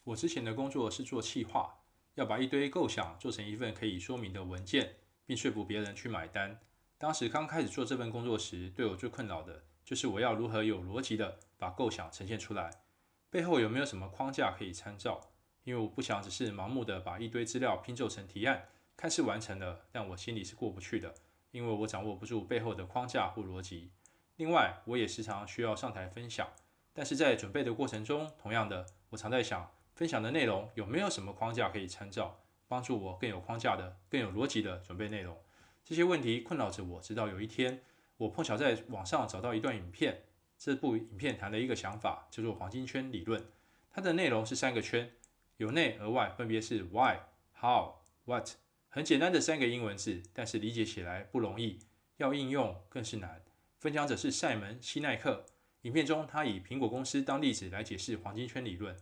我之前的工作是做企划，要把一堆构想做成一份可以说明的文件，并说服别人去买单。当时刚开始做这份工作时，对我最困扰的就是我要如何有逻辑的把构想呈现出来，背后有没有什么框架可以参照？因为我不想只是盲目的把一堆资料拼凑成提案，看似完成了，但我心里是过不去的，因为我掌握不住背后的框架或逻辑。另外，我也时常需要上台分享，但是在准备的过程中，同样的，我常在想，分享的内容有没有什么框架可以参照，帮助我更有框架的、更有逻辑的准备内容？这些问题困扰着我，直到有一天，我碰巧在网上找到一段影片。这部影片谈了一个想法，叫做黄金圈理论。它的内容是3个圈，由内而外，分别是 Why、How、What， 很简单的3个英文字，但是理解起来不容易，要应用更是难。分享者是塞门·西奈克。影片中，他以苹果公司当例子来解释黄金圈理论。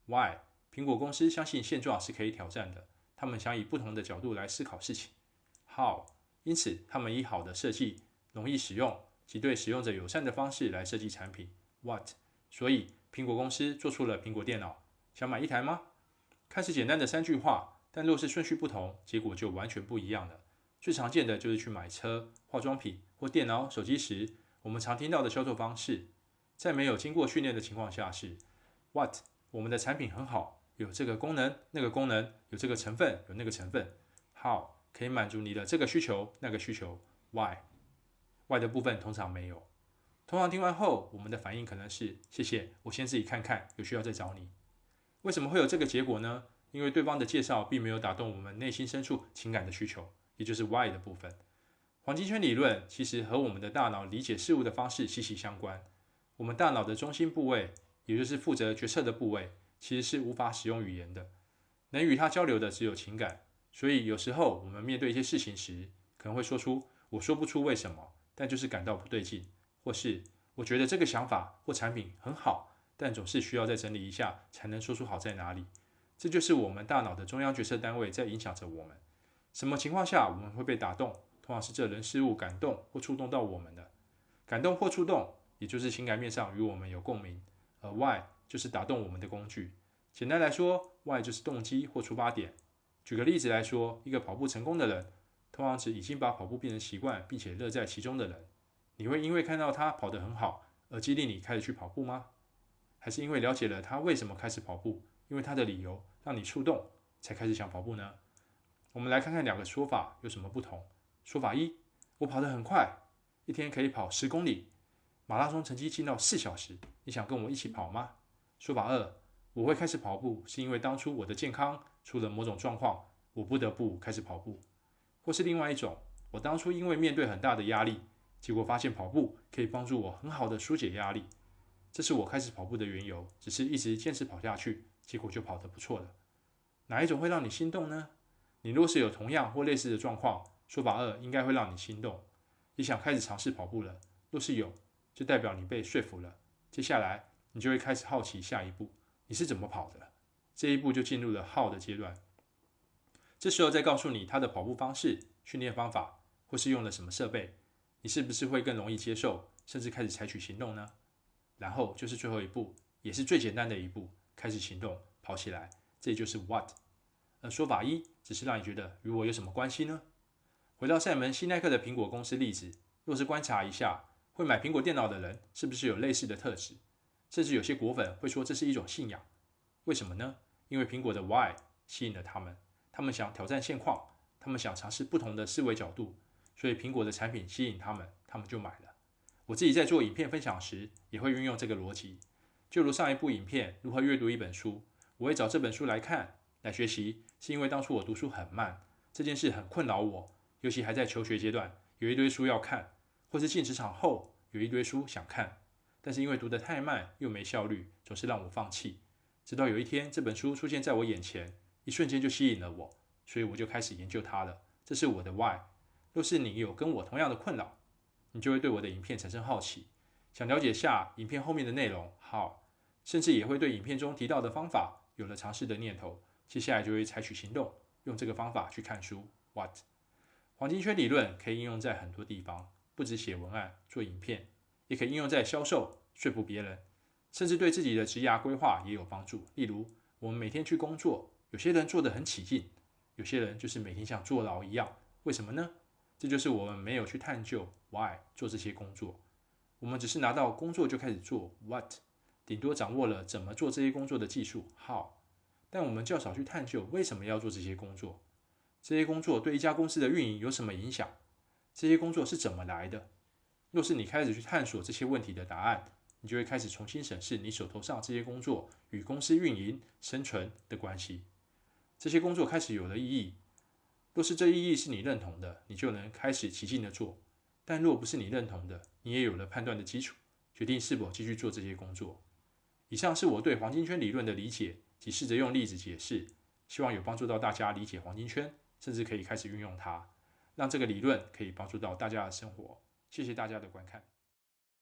Why？ 苹果公司相信现状是可以挑战的，他们想以不同的角度来思考事情。How？ 因此，他们以好的设计、容易使用及对使用者友善的方式来设计产品。What？ 所以，苹果公司做出了苹果电脑。想买一台吗？看似简单的3句话，但若是顺序不同，结果就完全不一样了。最常见的就是去买车、化妆品或电脑、手机时，我们常听到的销售方式，在没有经过训练的情况下是 What？ 我们的产品很好，有这个功能、那个功能，有这个成分、有那个成分。How？ 可以满足你的这个需求、那个需求。Why？ 的部分通常没有。通常听完后，我们的反应可能是谢谢，我先自己看看，有需要再找你。为什么会有这个结果呢？因为对方的介绍并没有打动我们内心深处情感的需求，也就是 Why 的部分。黄金圈理论其实和我们的大脑理解事物的方式息息相关。我们大脑的中心部位，也就是负责决策的部位，其实是无法使用语言的，能与它交流的只有情感。所以有时候我们面对一些事情时，可能会说出我说不出为什么，但就是感到不对劲，或是我觉得这个想法或产品很好，但总是需要再整理一下才能说出好在哪里。这就是我们大脑的中央决策单位在影响着我们。什么情况下我们会被打动？通常是这人事物感动或触动到我们的。感动或触动，也就是情感面上与我们有共鸣，而 Why 就是打动我们的工具。简单来说， Why 就是动机或出发点。举个例子来说，一个跑步成功的人，通常指已经把跑步变成习惯并且乐在其中的人。你会因为看到他跑得很好而激励你开始去跑步吗？还是因为了解了他为什么开始跑步，因为他的理由让你触动，才开始想跑步呢？我们来看看2个说法有什么不同。说法1，我跑得很快，一天可以跑10公里，马拉松成绩进到4小时，你想跟我一起跑吗？说法2，我会开始跑步是因为当初我的健康出了某种状况，我不得不开始跑步。或是另外一种，我当初因为面对很大的压力，结果发现跑步可以帮助我很好的疏解压力，这是我开始跑步的缘由，只是一直坚持跑下去，结果就跑得不错了。哪一种会让你心动呢？你若是有同样或类似的状况，说法2应该会让你心动，也想开始尝试跑步了。若是有，就代表你被说服了。接下来你就会开始好奇下一步，你是怎么跑的？这一步就进入了 How 的阶段。这时候再告诉你他的跑步方式、训练方法，或是用了什么设备，你是不是会更容易接受，甚至开始采取行动呢？然后就是最后一步，也是最简单的一步，开始行动，跑起来。这就是 What。而说法1只是让你觉得与我有什么关系呢？回到塞门·西奈克的苹果公司例子，若是观察一下，会买苹果电脑的人是不是有类似的特质？甚至有些果粉会说这是一种信仰。为什么呢？因为苹果的 Why 吸引了他们，他们想挑战现况，他们想尝试不同的思维角度，所以苹果的产品吸引他们，他们就买了。我自己在做影片分享时，也会运用这个逻辑。就如上一部影片如何阅读一本书，我会找这本书来看，来学习，是因为当初我读书很慢，这件事很困扰我，尤其还在求学阶段，有一堆书要看，或是进职场后有一堆书想看，但是因为读得太慢又没效率，总是让我放弃。直到有一天，这本书出现在我眼前，一瞬间就吸引了我，所以我就开始研究它了。这是我的 Why。若是你有跟我同样的困扰，你就会对我的影片产生好奇，想了解下影片后面的内容 How， 甚至也会对影片中提到的方法有了尝试的念头。接下来就会采取行动，用这个方法去看书 What。 黄金圈理论可以应用在很多地方，不只写文案、做影片，也可以应用在销售、说服别人，甚至对自己的职涯规划也有帮助。例如，我们每天去工作，有些人做得很起劲，有些人就是每天像坐牢一样。为什么呢？这就是我们没有去探究 why 做这些工作。我们只是拿到工作就开始做 what， 顶多掌握了怎么做这些工作的技术 how， 但我们较少去探究为什么要做这些工作。这些工作对一家公司的运营有什么影响？这些工作是怎么来的？若是你开始去探索这些问题的答案，你就会开始重新审视你手头上这些工作与公司运营、生存的关系。这些工作开始有了意义。若是这意义是你认同的，你就能开始起劲的做；但若不是你认同的，你也有了判断的基础，决定是否继续做这些工作。以上是我对黄金圈理论的理解及试着用例子解释，希望有帮助到大家理解黄金圈，甚至可以开始运用它，让这个理论可以帮助到大家的生活。谢谢大家的观看。